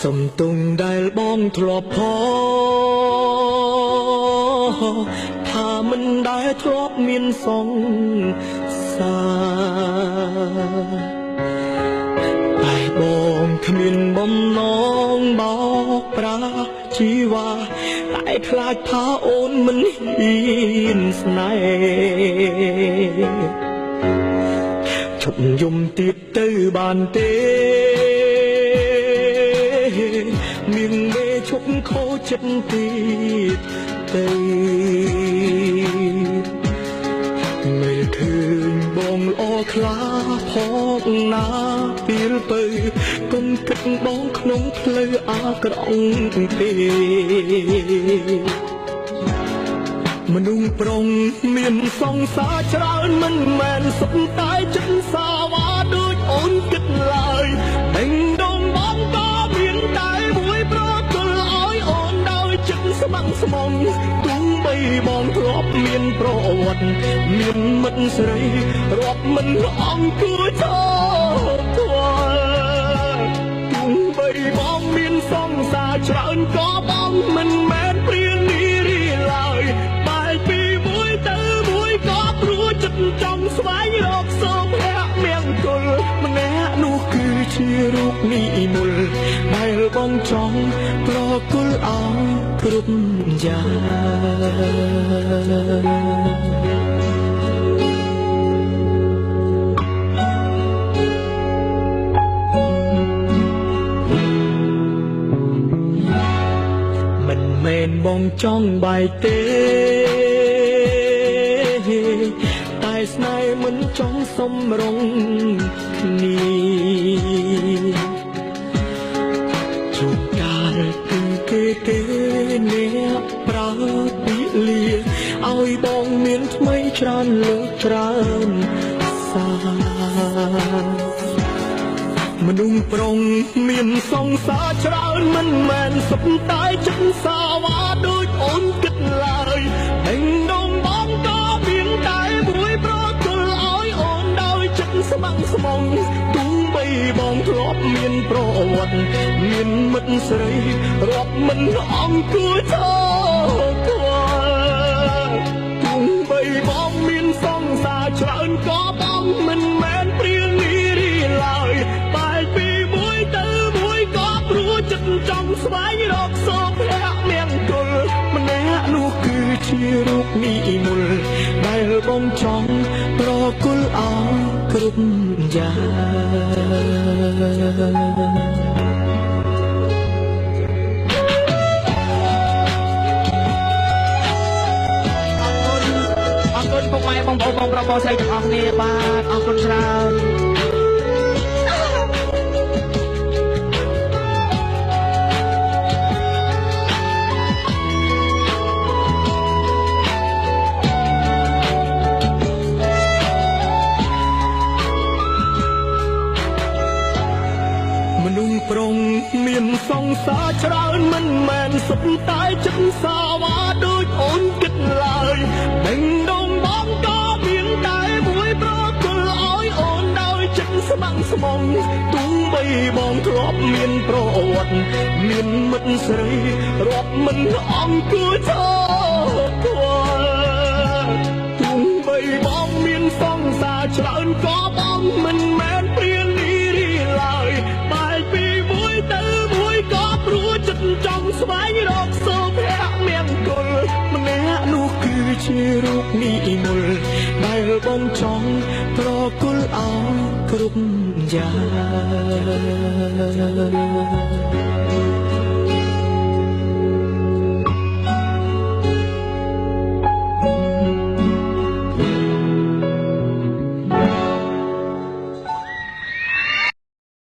សំទងដែលបងធ្លាប់ផថាមិនដែលធ្លាប់មានសង្សារតែបងគ្មានបំណងបោកប្រាស់ជីវ៉ាតែខ្លាចថាអូនមិនហ៊ានស្នេហ៍ឈប់យំទៀតទៅបានទេនាងមេឈប់ខូចចិត្តទៀតទៅមើលឃើញបងល្អខ្លាផងណាពេលទៅកុំគិតបងក្នុងផ្លូវអាក្រក់ទេមនុស្សប្រុងមានសង្សារច្រើនមិនមែនសុទ្ធតែចិត្តសាវ៉ាដូចអូនគិតឡើយបេងដូងបងក៏មានតែមួយប្រទល់ឲ្យអូនដោយចិត្តស្ម័គ្រស្មងទោះបីបងធ្លាប់មានប្រវត្តិមានមិត្តស្រីរាប់មិនអង្គួរឈរធွာទោះបីបងមានសង្សារច្រើនក៏បងមិនមែនព្រានីរីឡើយចង់ស្វែងរកសូមភៈមង្គលម្នាក់នោះគឺជារូបនិមលដែលបងចង់ប្រគល់ឲ្យគ្រប់យ៉ាងមិនមែនបងចង់បាយទេស្នេហ៍មិនចង់សំរងគ្នាជួនកាលគឺគេអ្នកប្រើពីលាឲ្យបងមានថ្មីច្រើនលើកច្រើនសារមនុស្សប្រុងមានសង្សារច្រើនមិនមែនសុទ្ធតែចិត្តសាវ៉ាដូចអូនគិតឡើយបេងដូងបងក៏មានតែមួយប្រទល់ឲ្យអូនដោយចិត្តស្ម័គ្រស្មងទោះបីបងធ្លាប់មានប្រវត្តិមានមិត្តស្រីរាប់មិនអង្គួរឈរធွာទោះបីបងមានសង្សារច្រើនក៏បងមិនមែនព្រានីរីឡើយបែកពីមួយទៅមួយក៏ព្រោះចិត្តចង់ស្វែងរកសូមភៈមង្គលម្នាក់នោះគឺជារូបនិមលដែលបងចង់ប្រគល់ឲ្យគ្រប់យ៉ាងពុកម៉ែបងប្អូនបងប្រុសបងស្រីទាំងអស់គ្នាបាទអរគុណច្រើនមនុស្សប្រុងមានសង្សារច្រើនមិនមែនសុទ្ធតែចិត្តសាវ៉ាដូចអូនគិតឡើយបេងដូងបងក៏មានតែមួយប្រទល់ឲ្យអូនដោយចិត្តស្ម័គ្រស្មងទោះបីបងធ្លាប់មានប្រវត្តិមានមិត្តស្រីរាប់មិនអង្គួរឈរធွာទោះបីបងមានសង្សារច្រើនក៏បងមិនមែនព្រានីរីឡើយបែកពីមួយទៅមួយក៏ព្រោះចិត្តចង់ស្វែងរកសូមភៈមង្គលម្នាក់នោះគឺជារូបនិមលដែលបងចង់ប្រគល់ឲ្យគ្រប់យ៉ាង